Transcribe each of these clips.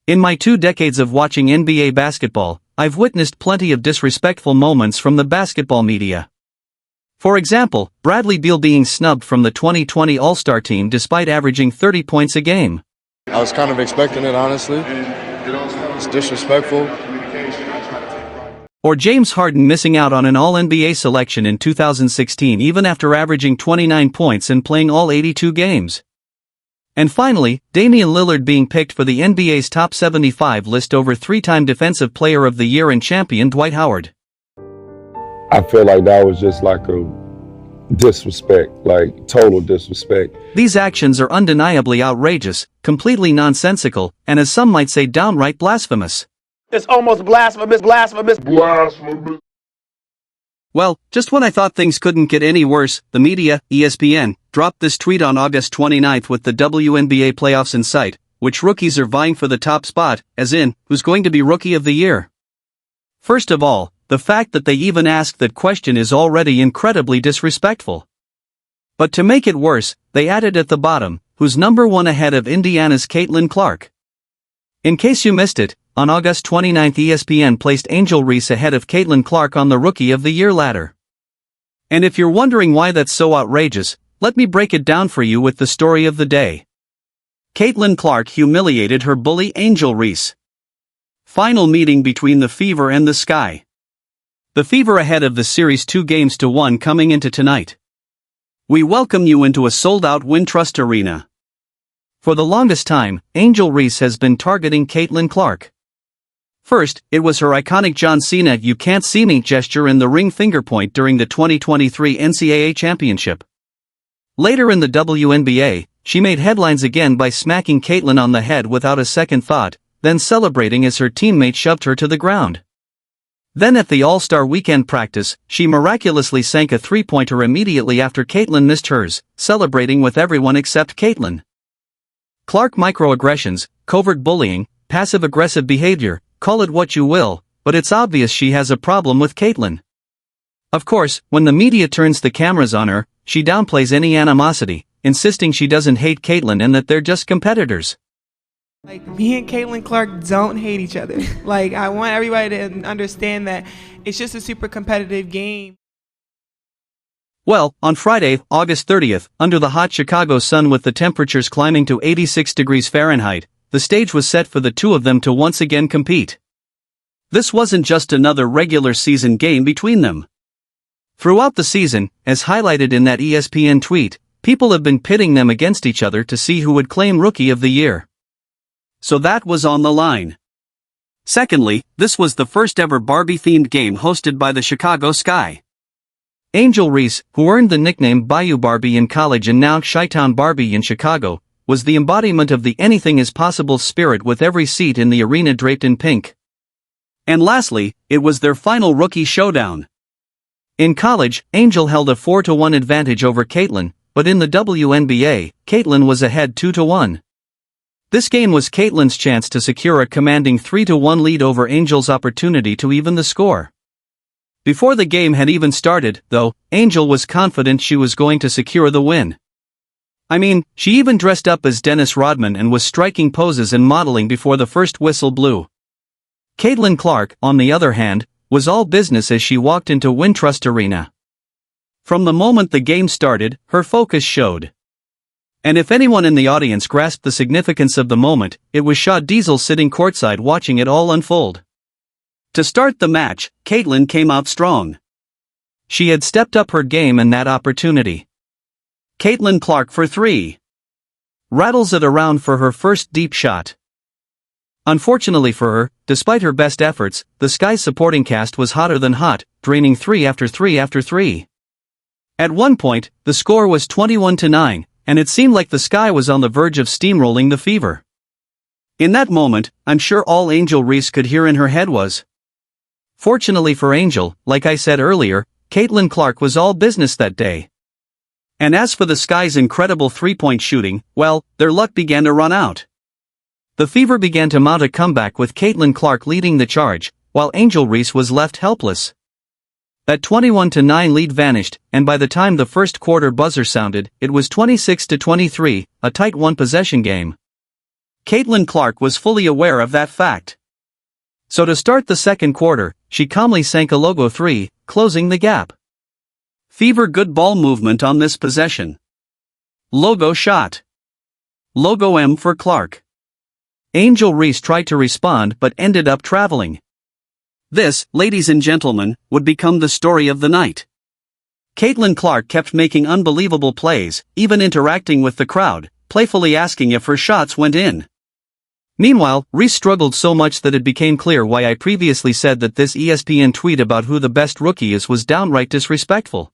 In my 2 decades of watching NBA basketball, I've witnessed plenty of disrespectful moments from the basketball media. For example, Bradley Beal being snubbed from the 2020 All-Star team despite averaging 30 points a game. I was kind of expecting it, honestly. It's disrespectful. Or James Harden missing out on an All-NBA selection in 2016 even after averaging 29 points and playing all 82 games. And finally, Damian Lillard being picked for the NBA's top 75 list over 3-time Defensive Player of the Year and champion Dwight Howard. I feel like that was just like a disrespect, like total disrespect. These actions are undeniably outrageous, completely nonsensical, and as some might say downright blasphemous. It's almost blasphemous. Well, just when I thought things couldn't get any worse, the media, ESPN, dropped this tweet on August 29th with the WNBA playoffs in sight, which rookies are vying for the top spot, as in, who's going to be Rookie of the Year. First of all, the fact that they even asked that question is already incredibly disrespectful. But to make it worse, they added at the bottom, who's number 1 ahead of Indiana's Caitlin Clark. In case you missed it, on August 29th ESPN placed Angel Reese ahead of Caitlin Clark on the Rookie of the Year ladder. And if you're wondering why that's so outrageous, let me break it down for you with the story of the day. Caitlin Clark humiliated her bully Angel Reese. Final meeting between the Fever and the Sky. The Fever ahead of the series 2-1 coming into tonight. We welcome you into a sold-out Wintrust Arena. For the longest time, Angel Reese has been targeting Caitlin Clark. First, it was her iconic John Cena "you can't see me" gesture in the ring finger point during the 2023 NCAA Championship. Later in the WNBA, she made headlines again by smacking Caitlin on the head without a second thought, then celebrating as her teammate shoved her to the ground. Then at the All-Star Weekend practice, she miraculously sank a 3-pointer immediately after Caitlin missed hers, celebrating with everyone except Caitlin. Clark microaggressions, covert bullying, passive-aggressive behavior, call it what you will, but it's obvious she has a problem with Caitlin. Of course, when the media turns the cameras on her, she downplays any animosity, insisting she doesn't hate Caitlin and that they're just competitors. Like, me and Caitlin Clark don't hate each other. Like, I want everybody to understand that it's just a super competitive game. Well, on Friday, August 30th, under the hot Chicago sun with the temperatures climbing to 86 degrees Fahrenheit, the stage was set for the two of them to once again compete. This wasn't just another regular season game between them. Throughout the season, as highlighted in that ESPN tweet, people have been pitting them against each other to see who would claim Rookie of the Year. So that was on the line. Secondly, this was the first ever Barbie-themed game hosted by the Chicago Sky. Angel Reese, who earned the nickname Bayou Barbie in college and now Chi-Town Barbie in Chicago, was the embodiment of the anything is possible spirit with every seat in the arena draped in pink. And lastly, it was their final rookie showdown. In college, Angel held a 4-1 advantage over Caitlin, but in the WNBA, Caitlin was ahead 2-1. This game was Caitlin's chance to secure a commanding 3-1 lead over Angel's opportunity to even the score. Before the game had even started, though, Angel was confident she was going to secure the win. I mean, she even dressed up as Dennis Rodman and was striking poses and modeling before the first whistle blew. Caitlin Clark, on the other hand, was all business as she walked into Wintrust Arena. From the moment the game started, her focus showed. And if anyone in the audience grasped the significance of the moment, it was Shaw Diesel sitting courtside watching it all unfold. To start the match, Caitlin came out strong. She had stepped up her game in that opportunity. Caitlin Clark for 3. Rattles it around for her first deep shot. Unfortunately for her, despite her best efforts, the Sky's supporting cast was hotter than hot, draining 3 after 3 after 3. At one point, the score was 21-9, and it seemed like the Sky was on the verge of steamrolling the Fever. In that moment, I'm sure all Angel Reese could hear in her head was. Fortunately for Angel, like I said earlier, Caitlin Clark was all business that day. And as for the Sky's incredible 3-point shooting, well, their luck began to run out. The Fever began to mount a comeback with Caitlin Clark leading the charge, while Angel Reese was left helpless. That 21-9 lead vanished, and by the time the first quarter buzzer sounded, it was 26-23, a tight one-possession game. Caitlin Clark was fully aware of that fact. So to start the second quarter, she calmly sank a logo three, closing the gap. Fever good ball movement on this possession. Logo shot. Logo M for Clark. Angel Reese tried to respond but ended up traveling. This, ladies and gentlemen, would become the story of the night. Caitlin Clark kept making unbelievable plays, even interacting with the crowd, playfully asking if her shots went in. Meanwhile, Reese struggled so much that it became clear why I previously said that this ESPN tweet about who the best rookie is was downright disrespectful.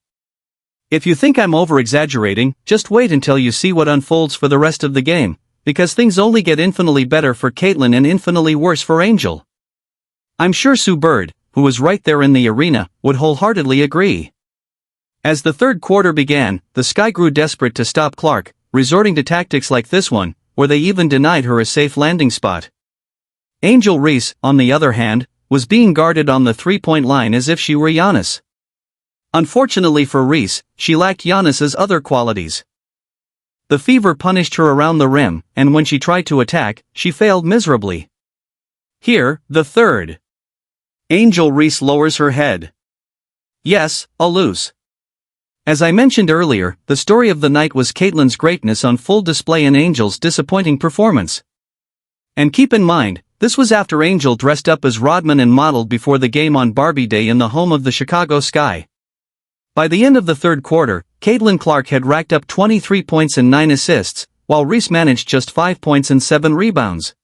If you think I'm over-exaggerating, just wait until you see what unfolds for the rest of the game, because things only get infinitely better for Caitlin and infinitely worse for Angel. I'm sure Sue Bird, who was right there in the arena, would wholeheartedly agree. As the third quarter began, the Sky grew desperate to stop Clark, resorting to tactics like this one, where they even denied her a safe landing spot. Angel Reese, on the other hand, was being guarded on the three-point line as if she were Giannis. Unfortunately for Reese, she lacked Giannis's other qualities. The Fever punished her around the rim, and when she tried to attack, she failed miserably. Here, the third. Angel Reese lowers her head. Yes, a loose. As I mentioned earlier, the story of the night was Caitlin's greatness on full display and Angel's disappointing performance. And keep in mind, this was after Angel dressed up as Rodman and modeled before the game on Barbie Day in the home of the Chicago Sky. By the end of the third quarter, Caitlin Clark had racked up 23 points and 9 assists, while Reese managed just 5 points and 7 rebounds.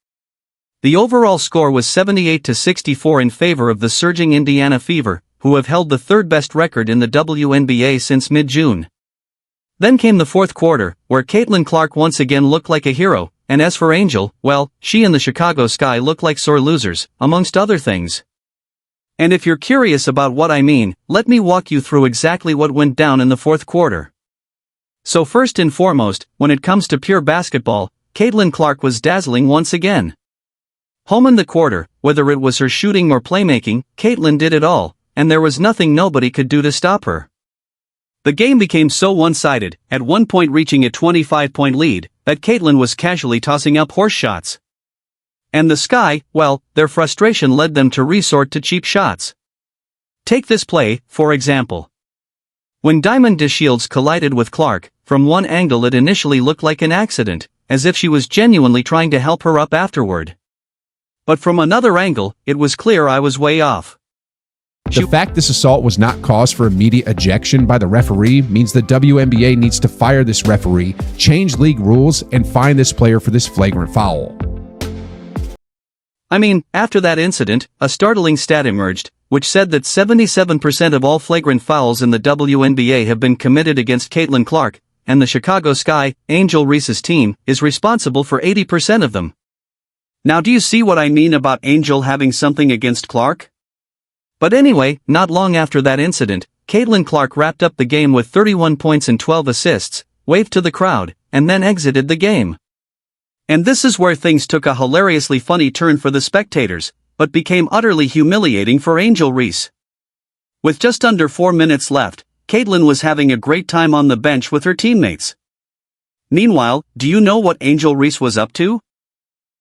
The overall score was 78-64 in favor of the surging Indiana Fever, who have held the third-best record in the WNBA since mid-June. Then came the fourth quarter, where Caitlin Clark once again looked like a hero, and as for Angel, well, she and the Chicago Sky looked like sore losers, amongst other things. And if you're curious about what I mean, let me walk you through exactly what went down in the fourth quarter. So first and foremost, when it comes to pure basketball, Caitlin Clark was dazzling once again. Home in the quarter, whether it was her shooting or playmaking, Caitlin did it all, and there was nothing nobody could do to stop her. The game became so one-sided, at one point reaching a 25-point lead, that Caitlin was casually tossing up horse shots. And the Sky, well, their frustration led them to resort to cheap shots. Take this play, for example. When Diamond DeShields collided with Clark, from one angle it initially looked like an accident, as if she was genuinely trying to help her up afterward. But from another angle, it was clear I was way off. The fact this assault was not cause for immediate ejection by the referee means the WNBA needs to fire this referee, change league rules, and fine this player for this flagrant foul. I mean, after that incident, a startling stat emerged, which said that 77% of all flagrant fouls in the WNBA have been committed against Caitlin Clark, and the Chicago Sky, Angel Reese's team, is responsible for 80% of them. Now do you see what I mean about Angel having something against Clark? But anyway, not long after that incident, Caitlin Clark wrapped up the game with 31 points and 12 assists, waved to the crowd, and then exited the game. And this is where things took a hilariously funny turn for the spectators, but became utterly humiliating for Angel Reese. With just under 4 minutes left, Caitlin was having a great time on the bench with her teammates. Meanwhile, do you know what Angel Reese was up to?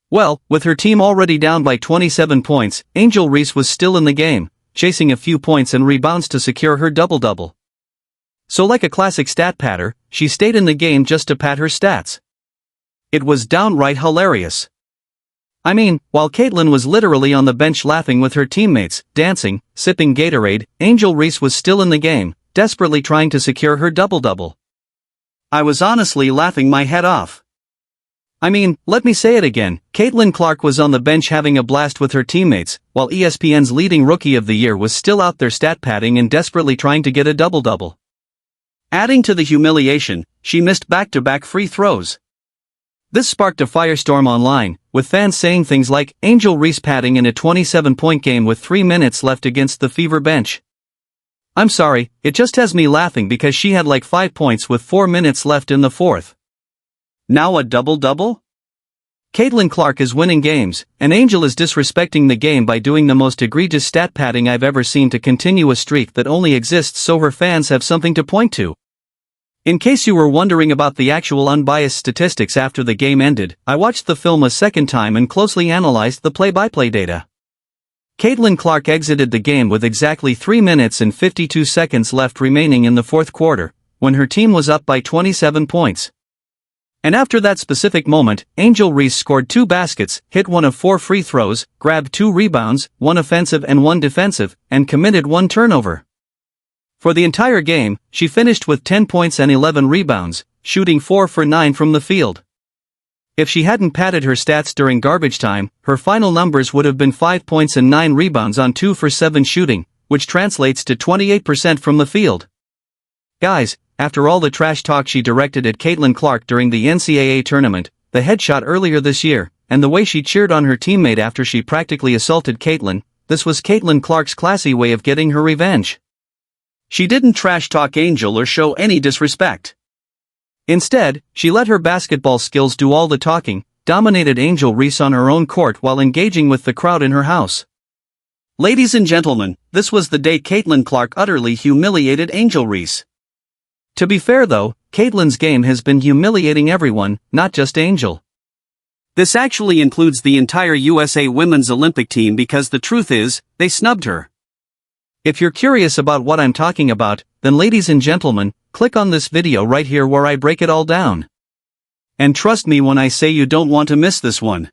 Well, with her team already down by 27 points, Angel Reese was still in the game, chasing a few points and rebounds to secure her double-double. So like a classic stat patter, she stayed in the game just to pad her stats. It was downright hilarious. I mean, while Caitlin was literally on the bench laughing with her teammates, dancing, sipping Gatorade, Angel Reese was still in the game, desperately trying to secure her double-double. I was honestly laughing my head off. I mean, let me say it again, Caitlin Clark was on the bench having a blast with her teammates, while ESPN's leading rookie of the year was still out there stat padding and desperately trying to get a double-double. Adding to the humiliation, she missed back-to-back free throws. This sparked a firestorm online, with fans saying things like, Angel Reese padding in a 27-point game with 3 minutes left against the Fever bench. I'm sorry, it just has me laughing because she had like 5 points with 4 minutes left in the fourth. Now a double-double? Caitlin Clark is winning games, and Angel is disrespecting the game by doing the most egregious stat padding I've ever seen to continue a streak that only exists so her fans have something to point to. In case you were wondering about the actual unbiased statistics after the game ended, I watched the film a second time and closely analyzed the play-by-play data. Caitlin Clark exited the game with exactly 3 minutes and 52 seconds left remaining in the fourth quarter, when her team was up by 27 points. And after that specific moment, Angel Reese scored 2 baskets, hit 1 of 4 free throws, grabbed 2 rebounds, 1 offensive and 1 defensive, and committed 1 turnover. For the entire game, she finished with 10 points and 11 rebounds, shooting 4 for 9 from the field. If she hadn't padded her stats during garbage time, her final numbers would have been 5 points and 9 rebounds on 2 for 7 shooting, which translates to 28% from the field. Guys, after all the trash talk she directed at Caitlin Clark during the NCAA tournament, the headshot earlier this year, and the way she cheered on her teammate after she practically assaulted Caitlin, this was Caitlin Clark's classy way of getting her revenge. She didn't trash talk Angel or show any disrespect. Instead, she let her basketball skills do all the talking, dominated Angel Reese on her own court while engaging with the crowd in her house. Ladies and gentlemen, this was the day Caitlin Clark utterly humiliated Angel Reese. To be fair though, Caitlin's game has been humiliating everyone, not just Angel. This actually includes the entire USA Women's Olympic team because the truth is, they snubbed her. If you're curious about what I'm talking about, then ladies and gentlemen, click on this video right here where I break it all down. And trust me when I say you don't want to miss this one.